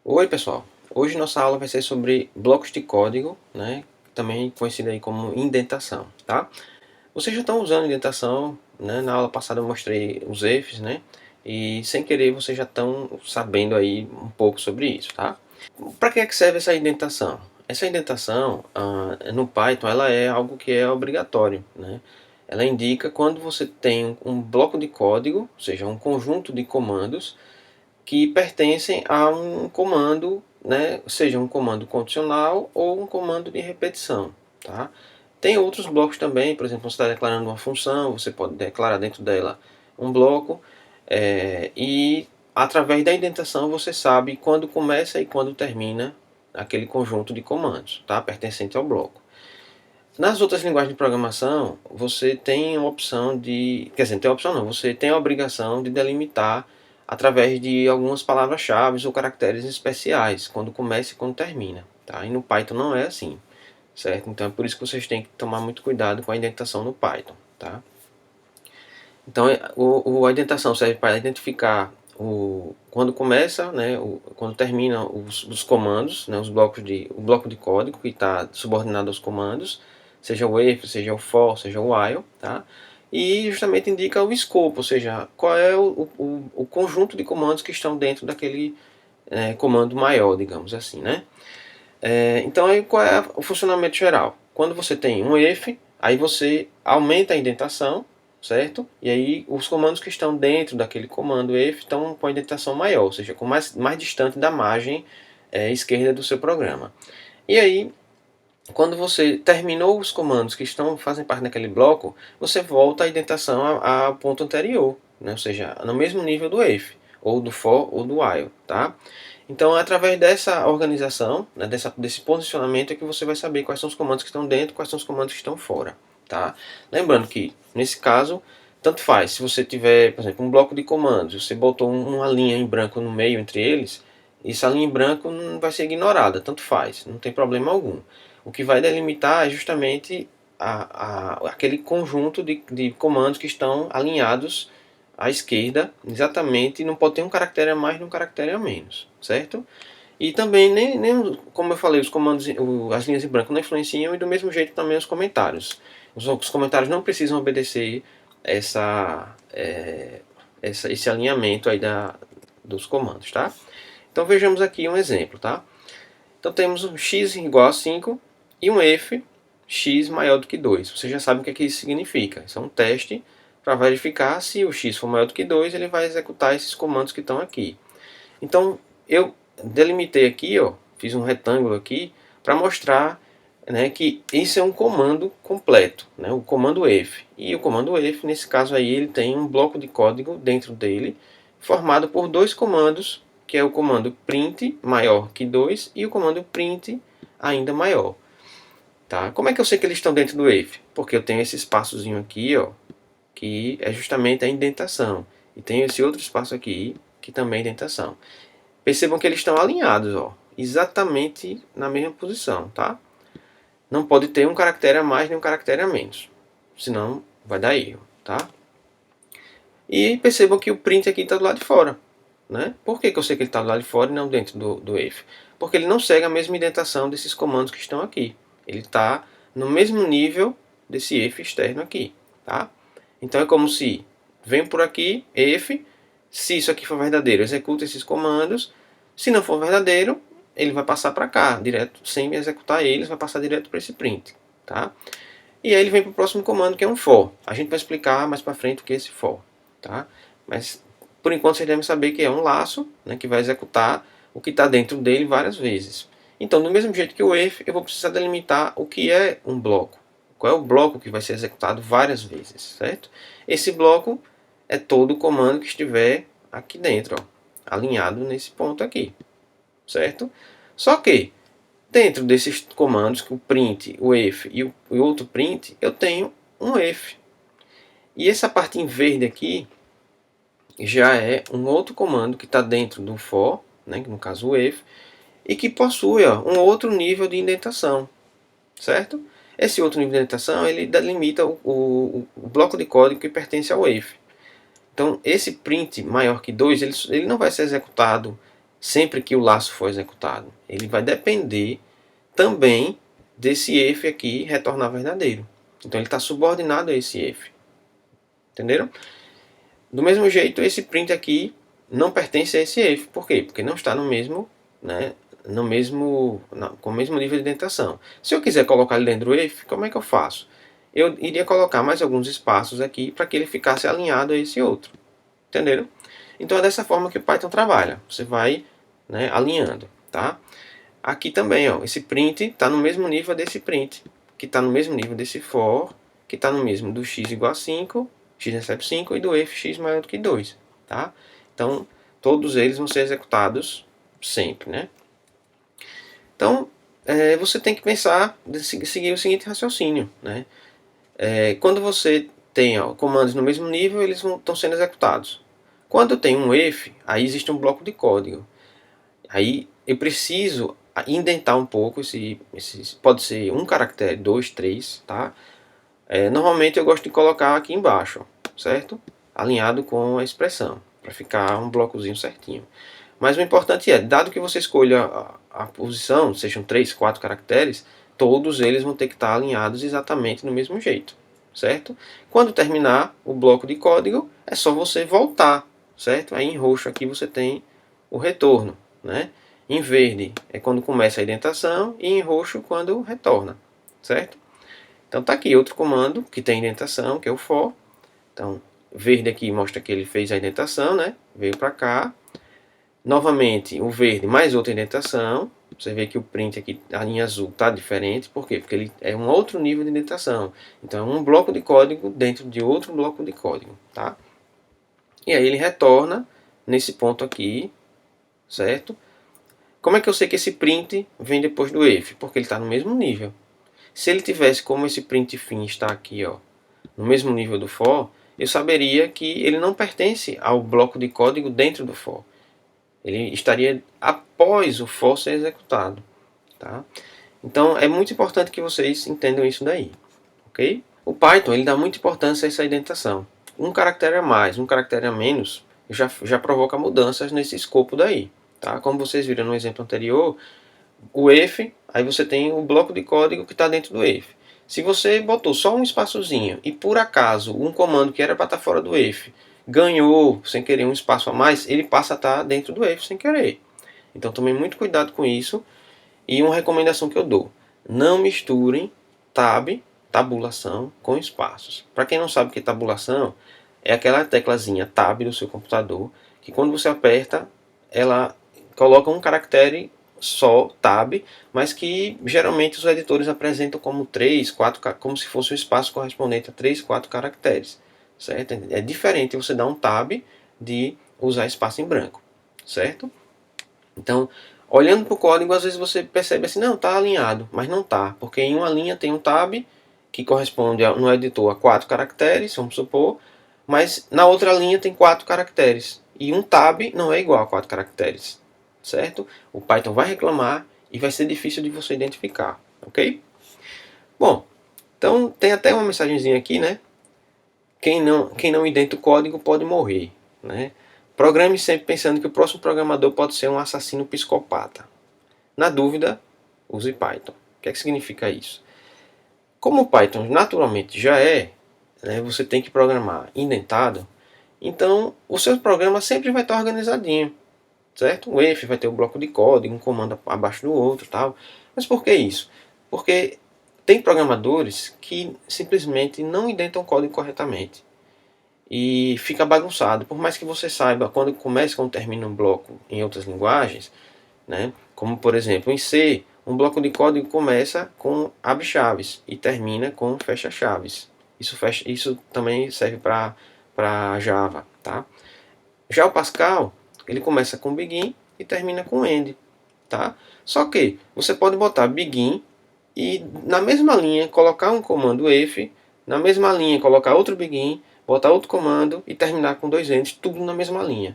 Oi pessoal, hoje nossa aula vai ser sobre blocos de código, né? Também conhecido aí como indentação, tá? Vocês já estão usando indentação, né? Na aula passada eu mostrei os ifs, né? E sem querer vocês já estão sabendo aí um pouco sobre isso, tá? Para que é que serve essa indentação? Essa indentação no Python ela é algo que é obrigatório, né? Ela indica quando você tem um bloco de código, ou seja, um conjunto de comandos que pertencem a um comando, né, seja um comando condicional ou um comando de repetição. Tá? Tem outros blocos também, por exemplo, você está declarando uma função, você pode declarar dentro dela um bloco, e através da indentação você sabe quando começa e quando termina aquele conjunto de comandos, tá? Pertencente ao bloco. Nas outras linguagens de programação, você tem uma opção de... Quer dizer, não tem opção não, você tem a obrigação de delimitar através de algumas palavras-chave ou caracteres especiais, quando começa e quando termina. Tá? E no Python não é assim, certo? Então é por isso que vocês têm que tomar muito cuidado com a indentação no Python. Tá? Então a indentação serve para identificar quando começa, né, quando termina os comandos, né, o bloco de código que está subordinado aos comandos, seja o if, seja o for, seja o while, tá? E justamente indica o escopo, ou seja, qual é o conjunto de comandos que estão dentro daquele comando maior, digamos assim, né? Então aí qual é o funcionamento geral? Quando você tem um if, aí você aumenta a indentação, certo? E aí os comandos que estão dentro daquele comando if estão com a indentação maior, ou seja, com mais distante da margem esquerda do seu programa. E aí, quando você terminou os comandos que fazem parte daquele bloco, você volta a indentação ao ponto anterior, né? Ou seja, no mesmo nível do if, ou do for, ou do while, tá? Então, através dessa organização, né, desse posicionamento, é que você vai saber quais são os comandos que estão dentro, quais são os comandos que estão fora. Tá? Lembrando que, nesse caso, tanto faz. Se você tiver, por exemplo, um bloco de comandos, você botou uma linha em branco no meio entre eles, essa linha em branco não vai ser ignorada, tanto faz, não tem problema algum. O que vai delimitar é justamente aquele conjunto de comandos que estão alinhados à esquerda, exatamente, não pode ter um caractere a mais e um caractere a menos, certo? E também, como eu falei, os comandos, as linhas em branco não influenciam, e do mesmo jeito também os comentários. Os comentários não precisam obedecer esse alinhamento aí dos comandos, tá? Então vejamos aqui um exemplo, tá? Então temos um x igual a 5 e um if x maior do que 2. Você já sabe o que isso significa. Isso é um teste para verificar se o x for maior do que 2, ele vai executar esses comandos que estão aqui. Então eu delimitei aqui, ó, fiz um retângulo aqui para mostrar, né, que isso é um comando completo, né, o comando if. E o comando if, nesse caso aí, ele tem um bloco de código dentro dele, formado por dois comandos, que é o comando print maior que 2 e o comando print ainda maior. Tá? Como é que eu sei que eles estão dentro do if? Porque eu tenho esse espaçozinho aqui, ó, que é justamente a indentação. E tenho esse outro espaço aqui, que também é indentação. Percebam que eles estão alinhados, ó, exatamente na mesma posição, tá? Não pode ter um caractere a mais nem um caractere a menos, senão vai dar erro, tá? E percebam que o print aqui está do lado de fora, né? Por que eu sei que ele está do lado de fora e não dentro do if? Porque ele não segue a mesma indentação desses comandos que estão aqui. Ele está no mesmo nível desse if externo aqui, tá? Então é como se vem por aqui, if, se isso aqui for verdadeiro, executa esses comandos. Se não for verdadeiro, ele vai passar para cá, direto, sem executar eles, vai passar direto para esse print, tá? E aí ele vem para o próximo comando, que é um for. A gente vai explicar mais para frente o que é esse for, tá? Mas por enquanto vocês devem saber que é um laço, né, que vai executar o que está dentro dele várias vezes. Então, do mesmo jeito que o if, eu vou precisar delimitar o que é um bloco. Qual é o bloco que vai ser executado várias vezes, certo? Esse bloco é todo o comando que estiver aqui dentro, ó, alinhado nesse ponto aqui, certo? Só que dentro desses comandos, o print, o if e o outro print, eu tenho um if. E essa parte em verde aqui já é um outro comando que está dentro do for, né, no caso o if, e que possui, ó, um outro nível de indentação, certo? Esse outro nível de indentação ele delimita o bloco de código que pertence ao if. Então esse print maior que 2 ele não vai ser executado sempre que o laço for executado. Ele vai depender também desse if aqui retornar verdadeiro. Então ele está subordinado a esse if. Entenderam? Do mesmo jeito, esse print aqui não pertence a esse if. Por quê? Porque não está no mesmo, né, com o mesmo nível de indentação. Se eu quiser colocar ele dentro do if, como é que eu faço? Eu iria colocar mais alguns espaços aqui para que ele ficasse alinhado a esse outro. Entenderam? Então é dessa forma que o Python trabalha. Você vai, né, alinhando. Tá? Aqui também, ó, esse print está no mesmo nível desse print, que está no mesmo nível desse for, que está no mesmo do x igual a 5, x recebe 5 e do if x maior do que 2. Tá? Então, todos eles vão ser executados sempre. Né? Então, você tem que pensar, seguir o seguinte raciocínio. Né? Quando você tem comandos no mesmo nível, eles estão sendo executados. Quando tem um if, aí existe um bloco de código. Aí eu preciso indentar um pouco, pode ser um caractere, 2, 3, tá? Normalmente eu gosto de colocar aqui embaixo, certo? Alinhado com a expressão, para ficar um blocozinho certinho. Mas o importante é, dado que você escolha a posição, sejam 3, 4 caracteres, todos eles vão ter que estar alinhados exatamente no mesmo jeito, certo? Quando terminar o bloco de código, é só você voltar, certo? Aí em roxo aqui você tem o retorno, né? Em verde é quando começa a indentação e em roxo quando retorna, certo? Então tá aqui outro comando que tem indentação, que é o for. Então, verde aqui mostra que ele fez a indentação, né? Veio para cá. Novamente, o verde mais outra indentação. Você vê que o print aqui, a linha azul, está diferente. Por quê? Porque ele é um outro nível de indentação. Então, é um bloco de código dentro de outro bloco de código, tá? E aí ele retorna nesse ponto aqui, certo? Como é que eu sei que esse print vem depois do if? Porque ele está no mesmo nível. Se ele tivesse como esse print fim está aqui, ó, no mesmo nível do for, eu saberia que ele não pertence ao bloco de código dentro do for. Ele estaria após o for ser executado. Tá? Então é muito importante que vocês entendam isso daí. Okay? O Python ele dá muita importância a essa indentação. Um caractere a mais, um caractere a menos, já provoca mudanças nesse escopo daí. Tá? Como vocês viram no exemplo anterior, o if, aí você tem o bloco de código que está dentro do if. Se você botou só um espaçozinho e por acaso um comando que era para estar fora do if ganhou sem querer um espaço a mais, ele passa a estar dentro do if sem querer. Então tomem muito cuidado com isso. E uma recomendação que eu dou: não misturem tabulação com espaços. Para quem não sabe o que é tabulação, é aquela teclazinha tab do seu computador que quando você aperta, ela coloca um caractere só, tab, mas que geralmente os editores apresentam como 3, 4, como se fosse o espaço correspondente a 3, 4 caracteres. Certo? É diferente você dar um tab de usar espaço em branco. Certo? Então, olhando para o código, às vezes você percebe assim, não, está alinhado, mas não está, porque em uma linha tem um tab que corresponde no editor a 4 caracteres, vamos supor, mas na outra linha tem 4 caracteres. E um tab não é igual a 4 caracteres, certo? O Python vai reclamar e vai ser difícil de você identificar, ok? Bom, então tem até uma mensagenzinha aqui, né? Quem não identa o código pode morrer, né? Programe sempre pensando que o próximo programador pode ser um assassino psicopata. Na dúvida, use Python. O que é que significa isso? Como o Python naturalmente já é, né, você tem que programar indentado, então o seu programa sempre vai estar organizadinho, certo? O if vai ter um bloco de código, um comando abaixo do outro, tal. Mas por que isso? Porque tem programadores que simplesmente não indentam o código corretamente e fica bagunçado. Por mais que você saiba quando começa e quando termina um bloco em outras linguagens, né? Como por exemplo em C, um bloco de código começa com abre-chaves e termina com fecha-chaves. Isso também serve para Java, tá? Já o Pascal, ele começa com begin e termina com end, tá? Só que você pode botar begin e na mesma linha colocar um comando if, na mesma linha colocar outro begin, botar outro comando e terminar com 2 ends, tudo na mesma linha.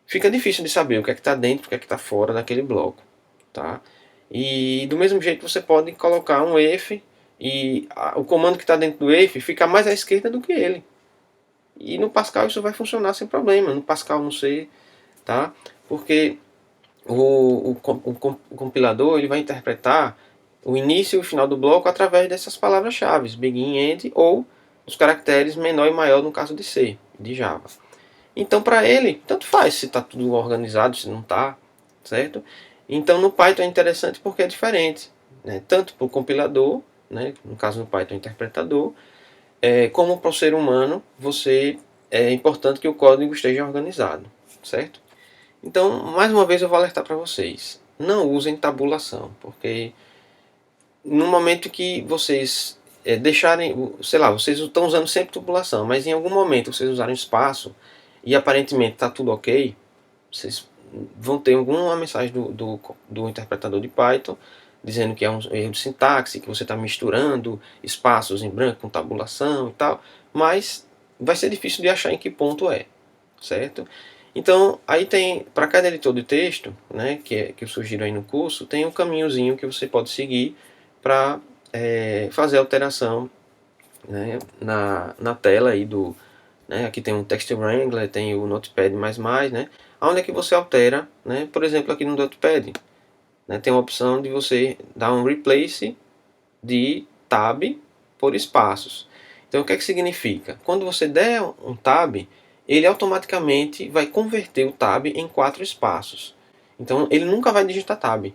Fica difícil de saber o que é que está dentro, o que é que está fora daquele bloco, tá? E do mesmo jeito você pode colocar um if e o comando que está dentro do if fica mais à esquerda do que ele. E no Pascal isso vai funcionar sem problema. No Pascal não sei, tá? Porque o compilador ele vai interpretar o início e o final do bloco através dessas palavras-chave, begin, end, ou os caracteres menor e maior no caso de C, de Java. Então, para ele, tanto faz se está tudo organizado, se não está, certo? Então, no Python é interessante porque é diferente, né? Tanto para o compilador, né? No caso no Python, interpretador, como para o ser humano, é importante que o código esteja organizado, certo? Então, mais uma vez eu vou alertar para vocês, não usem tabulação, porque no momento que vocês deixarem, sei lá, vocês estão usando sempre tubulação, mas em algum momento vocês usarem espaço e aparentemente está tudo ok, vocês vão ter alguma mensagem do interpretador de Python dizendo que é um erro de sintaxe, que você está misturando espaços em branco com tabulação e tal, mas vai ser difícil de achar em que ponto é, certo? Então, aí tem, para cada editor de texto, né, que eu sugiro aí no curso, tem um caminhozinho que você pode seguir para fazer alteração, né, na tela aí do, né, aqui tem um Text Wrangler, tem o Notepad++, né, onde é que você altera, né, por exemplo aqui no Notepad, né, tem uma opção de você dar um replace de tab por espaços. Então o que é que significa? Quando você der um tab, ele automaticamente vai converter o tab em 4 espaços. Então ele nunca vai digitar tab,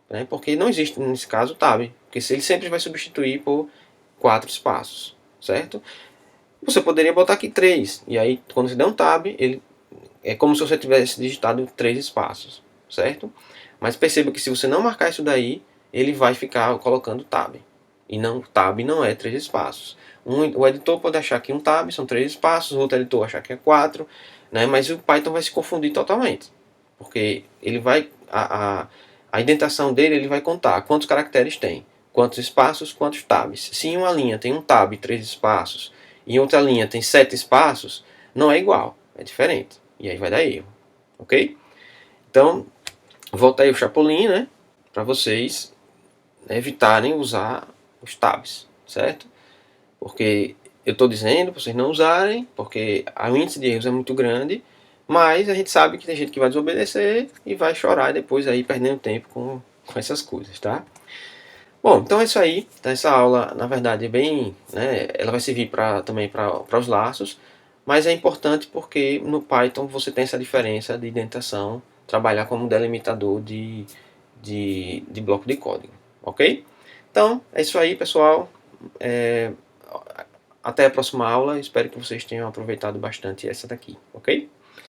né, porque não existe nesse caso tab, porque ele sempre vai substituir por 4 espaços, certo? Você poderia botar aqui 3, e aí quando você der um tab, ele é como se você tivesse digitado 3 espaços, certo? Mas perceba que se você não marcar isso daí, ele vai ficar colocando tab. E não, tab não é 3 espaços. O editor pode achar que um tab são 3 espaços, o outro editor achar que é 4, né? Mas o Python vai se confundir totalmente. Porque ele vai. A indentação dele ele vai contar quantos caracteres tem, quantos espaços, quantos tabs. Se em uma linha tem um tab, 3 espaços, e em outra linha tem 7 espaços, não é igual, é diferente. E aí vai dar erro, ok? Então, volta aí o Chapolin, né? Para vocês evitarem usar os tabs, certo? Porque eu estou dizendo para vocês não usarem, porque o índice de erros é muito grande, mas a gente sabe que tem gente que vai desobedecer e vai chorar depois aí perdendo tempo com essas coisas, tá? Bom, então é isso aí. Então, essa aula, na verdade, é bem, né, ela vai servir também para os laços, mas é importante porque no Python você tem essa diferença de indentação, trabalhar como delimitador de bloco de código, ok? Então, é isso aí, pessoal. Até a próxima aula. Espero que vocês tenham aproveitado bastante essa daqui, ok?